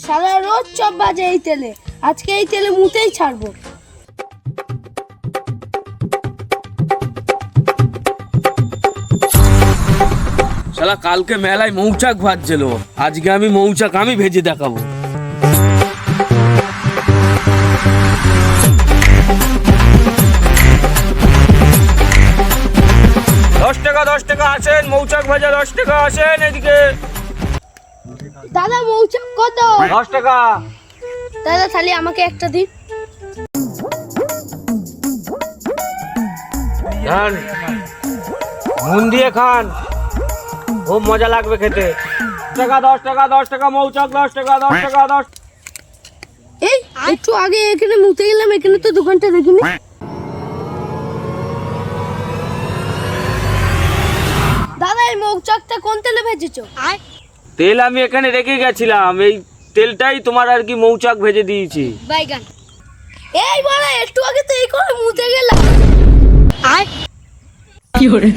সারা রোজ chop বাজে এই তেলে, আজকে এই তেলে মুতেই ছাড়বো। শালা কালকে মেলায় মৌচাক ভাজছিল, আজকে আমি মৌচাক আমি ভেজে দেখাবো। দশ টাকা আসেন, মৌচাক ভাজা 10 টাকা আসেন এদিকে। দাদা মৌচাক কত? 10 টাকা। দাদা তাহলে আমাকে একটা দিন। খান, মন দিয়ে খান, খুব মজা লাগবে খেতে। 10 টাকা মৌচাক 10 টাকা 10 টাকা 10। এই একটু আগে এখানে মুতে গেলাম, এখানে তো দোকানটা দেখিনি। দাদা এই মৌচাকটা কোন তেলে ভেজেছো? তেল আমি এখানে রেখে গেছিলাম, এই তেলটাই তোমার আর কি মৌচাক ভেজে দিয়েছি। বাইগান। এই বড় একটু আগে তো এই করে মুতে গেলাম। কি করে